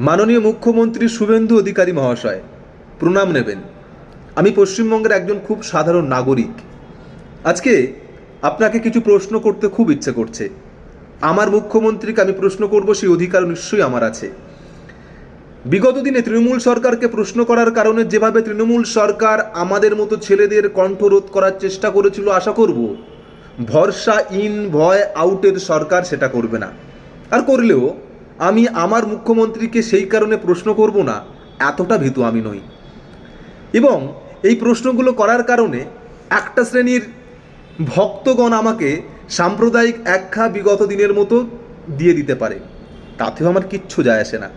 মাননীয় মুখ্যমন্ত্রী শুভেন্দু অধিকারী মহাশয়, প্রণাম নেবেন। আমি পশ্চিমবঙ্গের একজন খুব সাধারণ নাগরিক। আজকে আপনাকে কিছু প্রশ্ন করতে খুব ইচ্ছে করছে। আমার মুখ্যমন্ত্রীকে আমি প্রশ্ন করব, সেই অধিকার নিশ্চয়ই আমার আছে। বিগত দিনে তৃণমূল সরকারকে প্রশ্ন করার কারণে যেভাবে তৃণমূল সরকার আমাদের মতো ছেলেদের কণ্ঠরোধ করার চেষ্টা করেছিল, আশা করব ভরসা ইন ভয় আউটের সরকার সেটা করবে না। আর করলেও আমি আমার মুখ্যমন্ত্রীকে সেই কারণে প্রশ্ন করব না, এতটা ভীতু আমি নই। এবং এই প্রশ্নগুলো করার কারণে একটা শ্রেণীর ভক্তগণ আমাকে সাম্প্রদায়িক একখা বিগত দিনের মতো দিয়ে দিতে পারে, তাতেও আমার কিচ্ছু যায় আসে না।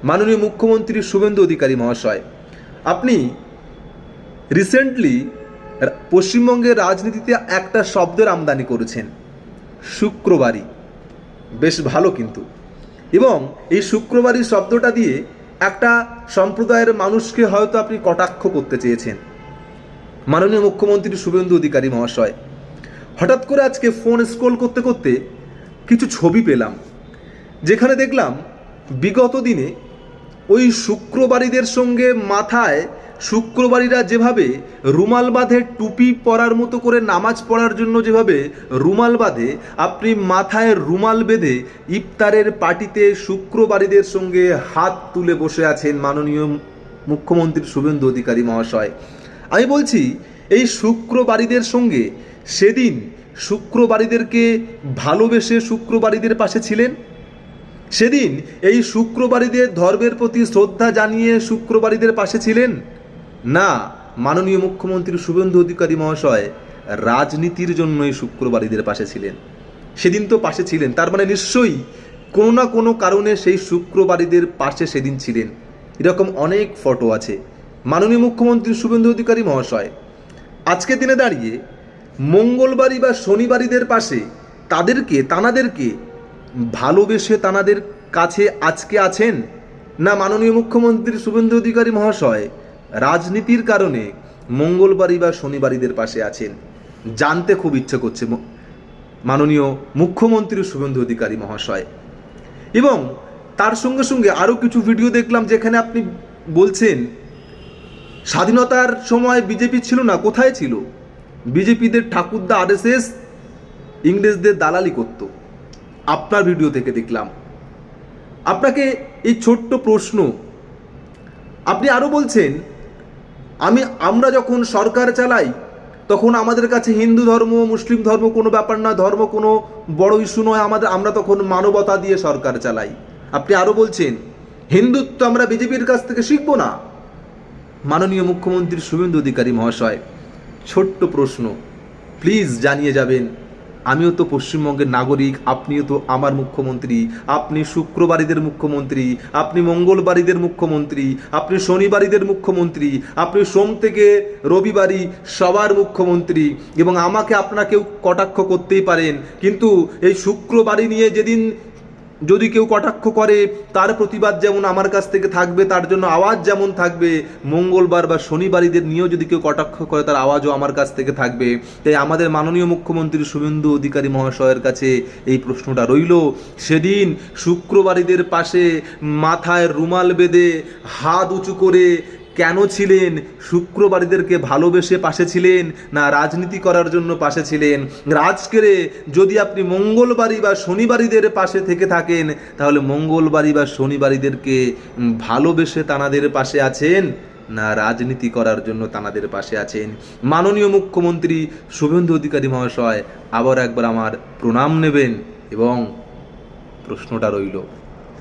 মাননীয় মুখ্যমন্ত্রী শুভেন্দু অধিকারী মহাশয়, আপনি রিসেন্টলি পশ্চিমবঙ্গের রাজনীতিতে একটা শব্দের আমদানি করেছেন, শুক্রবারী। বেশ ভালো কিন্তু। এবং এই শুক্রবারী শব্দটা দিয়ে একটা সম্প্রদায়ের মানুষকে হয়তো আপনি কটাক্ষ করতে চেয়েছেন। মাননীয় মুখ্যমন্ত্রী শুভেন্দু অধিকারী মহাশয়, হঠাৎ করে আজকে ফোন স্ক্রোল করতে করতে কিছু ছবি পেলাম, যেখানে দেখলাম বিগত দিনে ওই শুক্রবারীদের সঙ্গে মাথায় শুক্রবারীরা যেভাবে রুমাল বাঁধে, টুপি পরার মতো করে নামাজ পড়ার জন্য যেভাবে রুমাল বাঁধে, আপনি মাথায় রুমাল বেঁধে ইফতারের পার্টিতে শুক্রবারীদের সঙ্গে হাত তুলে বসে আছেন মাননীয় মুখ্যমন্ত্রী শুভেন্দু অধিকারী মহাশয়। আমি বলছি, এই শুক্রবারীদের সঙ্গে সেদিন শুক্রবারীদেরকে ভালোবেসে শুক্রবারীদের পাশে ছিলেন? সেদিন এই শুক্রবারীদের ধর্মের প্রতি শ্রদ্ধা জানিয়ে শুক্রবারীদের পাশে ছিলেন? না, মাননীয় মুখ্যমন্ত্রী শুভেন্দু অধিকারী মহাশয় রাজনীতির জন্যই শুক্রবারীদের পাশে ছিলেন। সেদিন তো পাশে ছিলেন, তার মানে নিশ্চয়ই কোনো না কোনো কারণে সেই শুক্রবারীদের পাশে সেদিন ছিলেন। এরকম অনেক ফটো আছে। মাননীয় মুখ্যমন্ত্রী শুভেন্দু অধিকারী মহাশয়, আজকে দিনে দাঁড়িয়ে মঙ্গলবারী বা শনিবারীদের পাশে তানাদেরকে ভালোবেসে তানাদের কাছে আজকে আছেন? না মাননীয় মুখ্যমন্ত্রী শুভেন্দু অধিকারী মহাশয় রাজনীতির কারণে মঙ্গলবারী বা শনিবারীদের পাশে আছেন? জানতে খুব ইচ্ছে করছে মাননীয় মুখ্যমন্ত্রী শুভেন্দু অধিকারী মহাশয়। এবং তার সঙ্গে সঙ্গে আরও কিছু ভিডিও দেখলাম, যেখানে আপনি বলছেন স্বাধীনতার সময় বিজেপি ছিল না, কোথায় ছিল? বিজেপিদের ঠাকুরদা আরএসএস ইংরেজদের দালালি করত, আপনার ভিডিও থেকে দেখলাম। আপনাকে এই ছোট্ট প্রশ্ন, আপনি আরও বলছেন আমরা যখন সরকার চালাই তখন আমাদের কাছে হিন্দু ধর্ম মুসলিম ধর্ম কোনো ব্যাপার না, ধর্ম কোনো বড় ইস্যু নয়, আমরা তখন মানবতা দিয়ে সরকার চালাই। আপনি আরও বলছেন হিন্দুত্ব আমরা বিজেপির কাছ থেকে শিখব না। মাননীয় মুখ্যমন্ত্রী শুভেন্দু অধিকারী মহাশয়, ছোট্ট প্রশ্ন, প্লিজ জানিয়ে যাবেন। আমিও তো পশ্চিমবঙ্গের নাগরিক, আপনিও তো আমার মুখ্যমন্ত্রী। আপনি শুক্রবারীদের মুখ্যমন্ত্রী, আপনি মঙ্গলবারীদের মুখ্যমন্ত্রী, আপনি শনিবারীদের মুখ্যমন্ত্রী, আপনি সোম থেকে রবিবারই সবার মুখ্যমন্ত্রী। এবং আমাকে আপনাকেও কটাক্ষ করতেই পারেন, কিন্তু এই শুক্রবারী নিয়ে যেদিন যদি কেউ কটাক্ষ করে তার প্রতিবাদ যেমন আমার কাছ থেকে থাকবে, তার জন্য আওয়াজ যেমন থাকবে, মঙ্গলবার বা শনিবারীদের নিয়েও যদি কেউ কটাক্ষ করে তার আওয়াজও আমার কাছ থেকে থাকবে। তাই আমাদের মাননীয় মুখ্যমন্ত্রী শুভেন্দু অধিকারী মহাশয়ের কাছে এই প্রশ্নটা রইল, সেদিন শুক্রবারীদের পাশে মাথায় রুমাল বেঁধে হাত উঁচু করে কেন ছিলেন? শুক্রবারীদেরকে ভালোবেসে পাশে ছিলেন, না রাজনীতি করার জন্য পাশে ছিলেন? আজকেরে যদি আপনি মঙ্গলবারী বা শনিবারীদের পাশে থেকে থাকেন, তাহলে মঙ্গলবারী বা শনিবারীদেরকে ভালোবেসে তানাদের পাশে আছেন, না রাজনীতি করার জন্য তানাদের পাশে আছেন? মাননীয় মুখ্যমন্ত্রী শুভেন্দু অধিকারী মহাশয়, আবার একবার আমার প্রণাম নেবেন এবং প্রশ্নটা রইল।